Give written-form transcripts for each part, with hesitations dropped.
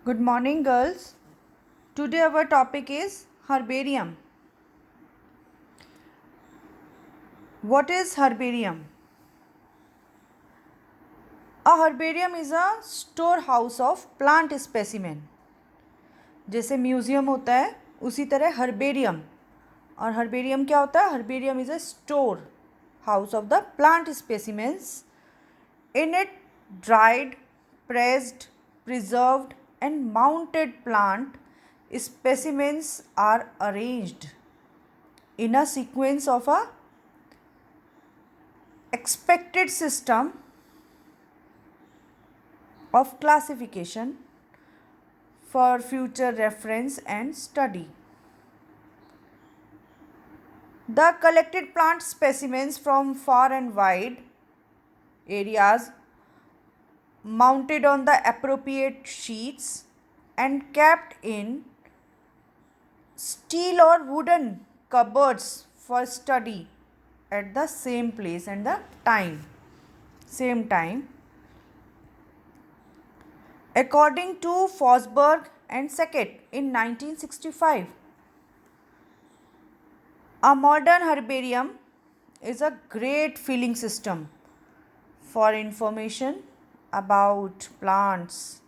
Good morning, girls. Today our topic is herbarium. What is herbarium? A herbarium is a storehouse of plant specimen. जैसे museum होता है उसी तरह herbarium. और herbarium क्या होता है? Herbarium is a store house of the plant specimens. In it, dried, pressed, preserved, and mounted plant specimens are arranged in a sequence of a expected system of classification for future reference and study. The collected plant specimens from far and wide areas mounted on the appropriate sheets and kept in steel or wooden cupboards for study at the same place and the same time. According to Fosberg and Sackett in 1965, a modern herbarium is a great filling system for information about plants,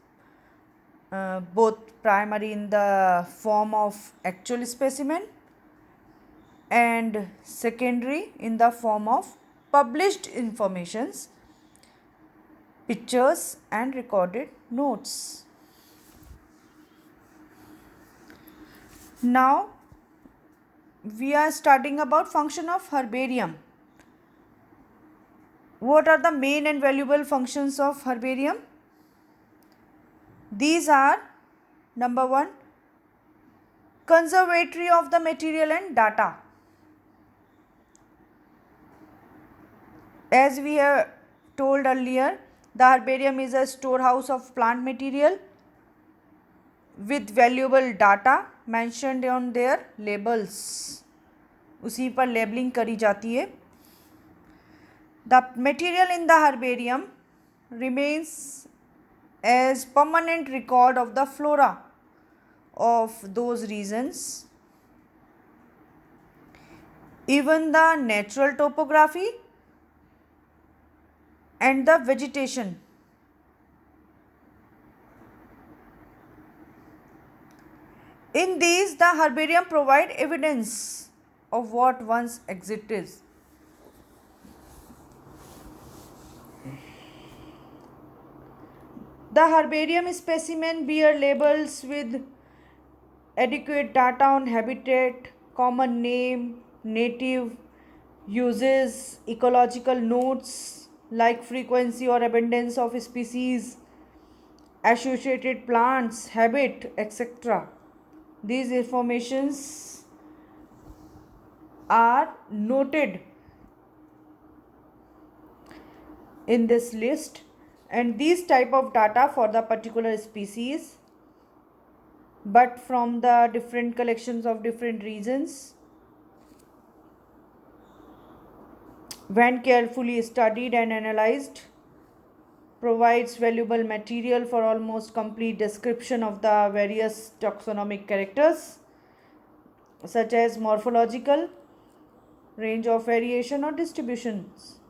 both primary in the form of actual specimen and secondary in the form of published informations, pictures and recorded notes. Now we are studying about function of herbarium. What are the main and valuable functions of herbarium? These are: number 1, conservatory of the material and data. As we have told earlier, the herbarium is a storehouse of plant material with valuable data mentioned on their labels. उसी पर labelling करी जाती है. The material in the herbarium remains as permanent record of the flora of those regions. Even the natural topography and the vegetation. In these, the herbarium provide evidence of what once existed. The herbarium specimen bear labels with adequate data on habitat, common name, native uses, ecological notes like frequency or abundance of species, associated plants, habit, etc. These informations are noted in this list, and these type of data for the particular species but from the different collections of different regions, when carefully studied and analyzed, provides valuable material for almost complete description of the various taxonomic characters such as morphological, range of variation or distributions.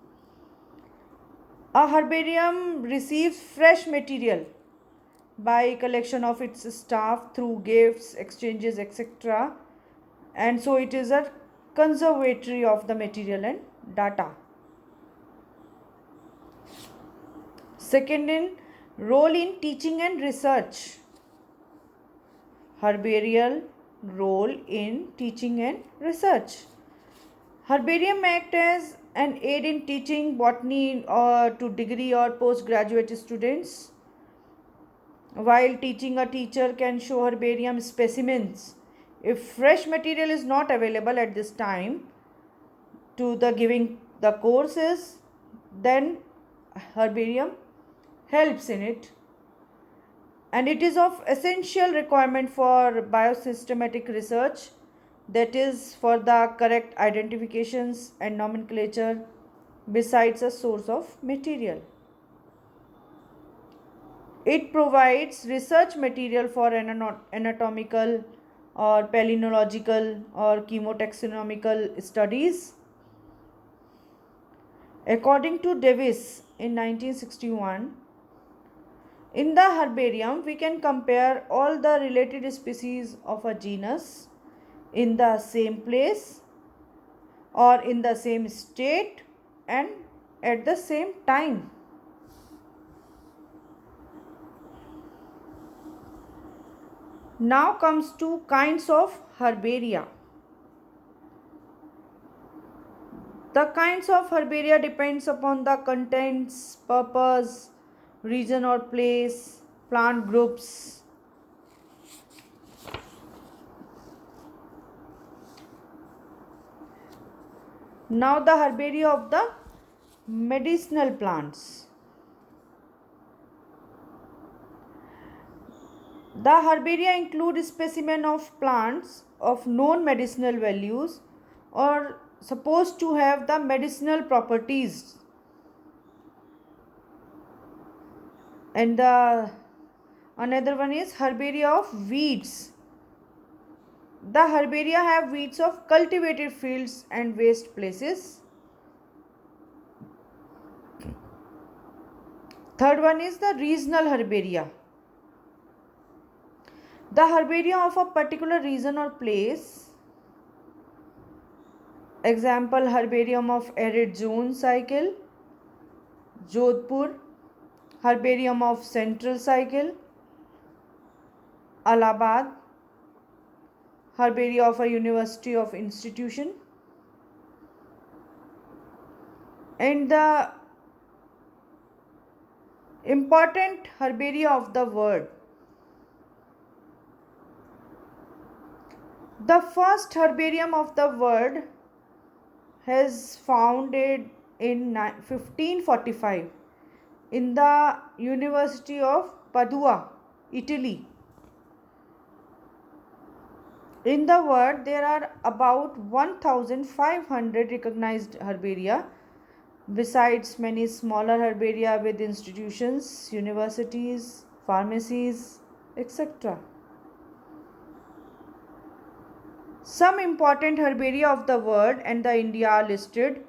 A herbarium receives fresh material by collection of its staff through gifts, exchanges, etc. And so it is a conservatory of the material and data. Second, in role in teaching and research. Herbarial role in teaching and research. Herbarium acts as an aid in teaching botany to degree or postgraduate students. While teaching, a teacher can show herbarium specimens. If fresh material is not available at this time to the giving the courses, then herbarium helps in it. And it is of essential requirement for biosystematic research, that is for the correct identifications and nomenclature, besides a source of material. It provides research material for anatomical or palynological or chemotaxonomical studies. According to Davis in 1961, in the herbarium we can compare all the related species of a genus in the same place or in the same state and at the same time. Now comes to kinds of herbaria. The kinds of herbaria depends upon the contents, purpose, region or place, plant groups. Now the herbaria of the medicinal plants. The herbaria include specimen of plants of known medicinal values or supposed to have the medicinal properties. And the another one is herbaria of weeds. The herbaria have weeds of cultivated fields and waste places. Third one is the regional herbaria. The herbaria of a particular region or place. Example, herbarium of arid zone cycle, Jodhpur. Herbarium of central cycle, Allahabad. Herbaria of a university of institution. And the important herbaria of the world. The first herbarium of the world has founded in 1545 in the University of Padua, Italy. In the world, there are about 1,500 recognized herbaria, besides many smaller herbaria with institutions, universities, pharmacies, etc. Some important herbaria of the world and the India are listed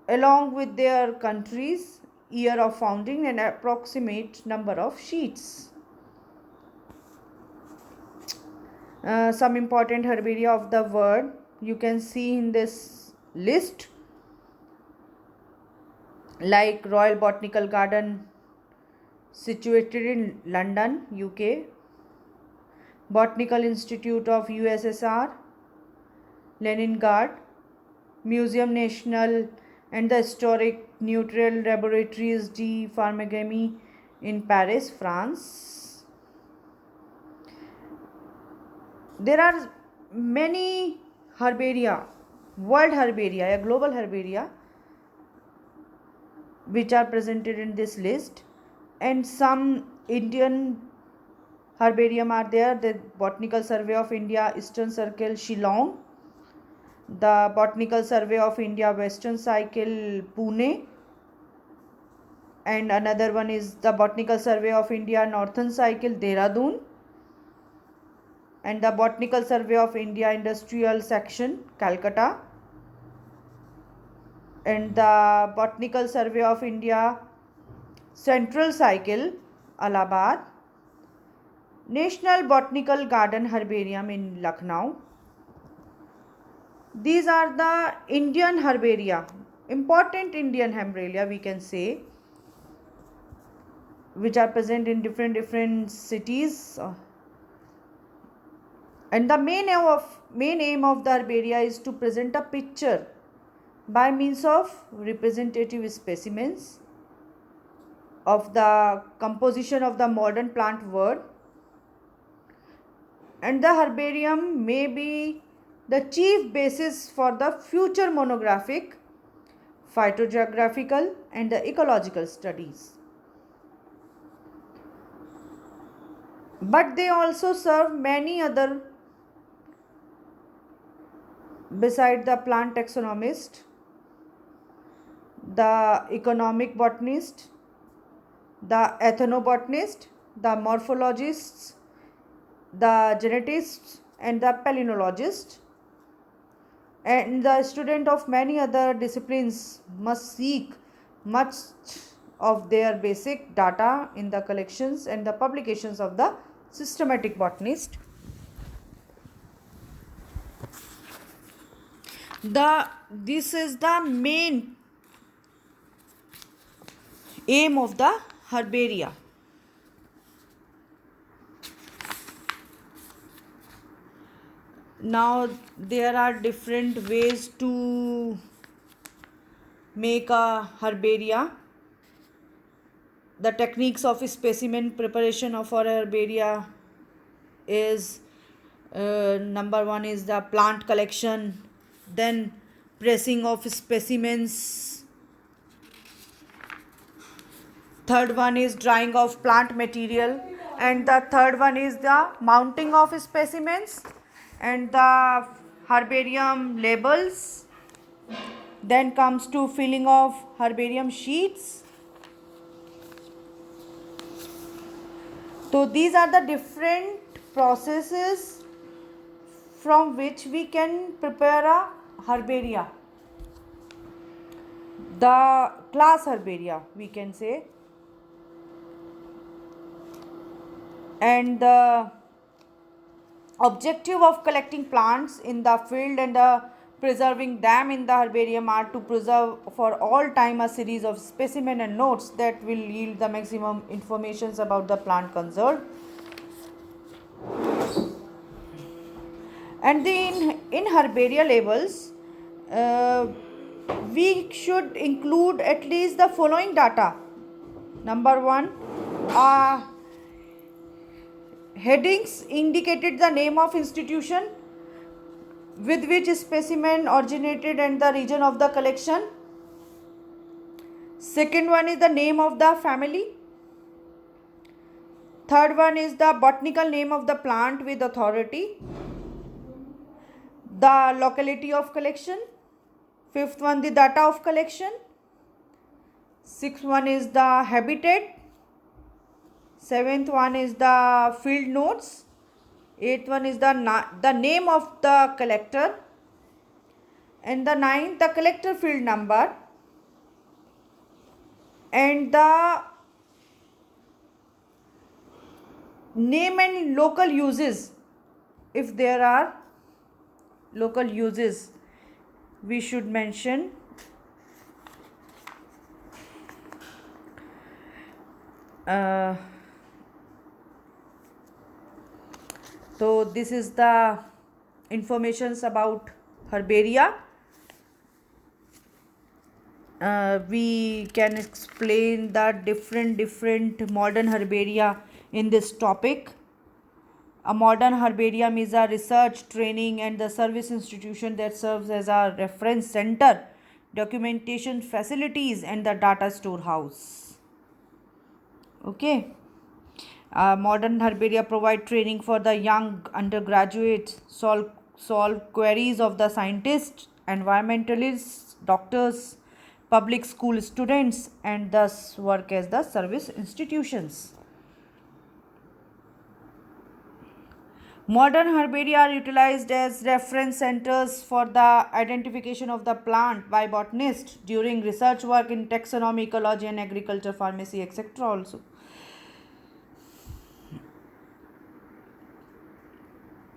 along with their countries, year of founding and approximate number of sheets. Some important herbaria of the world you can see in this list, like Royal Botanical Garden situated in London, UK, Botanical Institute of USSR, Leningrad, Museum National and the Historic Neutral Laboratories de Pharmacomie in Paris, France. There are many herbaria, world herbaria, global herbaria, which are presented in this list, and some Indian herbarium are there. The Botanical Survey of India, Eastern Circle, Shillong, the Botanical Survey of India, Western Cycle, Pune, and another one is the Botanical Survey of India, Northern Cycle, Dehradun, and the Botanical Survey of India, Industrial Section, Calcutta, and the Botanical Survey of India, Central Cycle, Allahabad, National Botanical Garden Herbarium in Lucknow. These are the Indian herbaria, important Indian herbaria we can say, which are present in different cities. And the main aim of the herbaria is to present a picture by means of representative specimens of the composition of the modern plant world, and the herbarium may be the chief basis for the future monographic, phytogeographical and the ecological studies. But they also serve many other beside the plant taxonomist, the economic botanist, the ethnobotanist, the morphologists, the geneticists, and the palynologist. And the student of many other disciplines must seek much of their basic data in the collections and the publications of the systematic botanist. This is the main aim of the herbaria. Now there are different ways to make a herbaria. The techniques of specimen preparation of our herbaria is number one is the plant collection, then pressing of specimens, third one is drying of plant material, and the third one is the mounting of specimens and the herbarium labels. Then comes to filling of herbarium sheets. So these are the different processes from which we can prepare a herbaria. The class herbaria, we can say. And the objective of collecting plants in the field and preserving them in the herbarium are to preserve for all time a series of specimen and notes that will yield the maximum informations about the plant concerned. And then in herbaria labels, we should include at least the following data. Number one, headings indicated the name of institution with which specimen originated and the region of the collection. Second one is the name of the family. Third one is the botanical name of the plant with authority. The locality of collection. Fifth one, the data of collection. Sixth one is the habitat. Seventh one is the field notes. Eighth one is the name of the collector. And the ninth, the collector field number. And the name and local uses. If there are local uses, we should mention. So this is the informations about herbaria. We can explain the different modern herbaria in this topic. A modern herbarium is a research, training and the service institution that serves as a reference center, documentation facilities and the data storehouse. Okay. Modern herbaria provide training for the young undergraduates, solve queries of the scientists, environmentalists, doctors, public school students, and thus work as the service institutions. Modern herbaria are utilized as reference centers for the identification of the plant by botanists during research work in taxonomy, ecology, and agriculture, pharmacy, etc. also.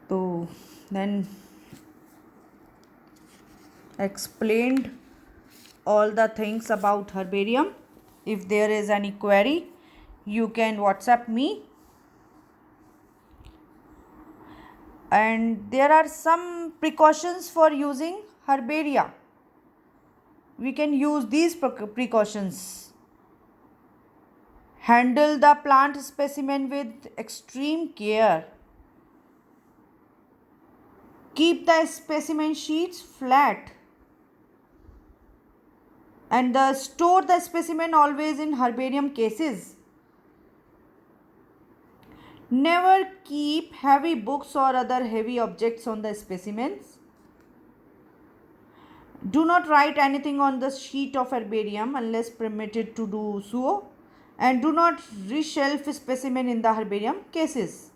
So then explained all the things about herbarium. If there is any query, you can WhatsApp me. And there are some precautions for using herbaria. We can use these precautions. Handle the plant specimen with extreme care. Keep the specimen sheets flat. And store the specimen always in herbarium cases. Never keep heavy books or other heavy objects on the specimens. Do not write anything on the sheet of herbarium unless permitted to do so. and do not reshelf specimen in the herbarium cases.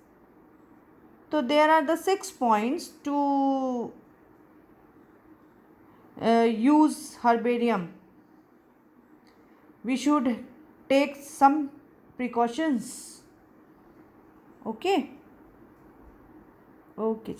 So there are the 6 points to use herbarium. We should take some precautions. Okay. Okay.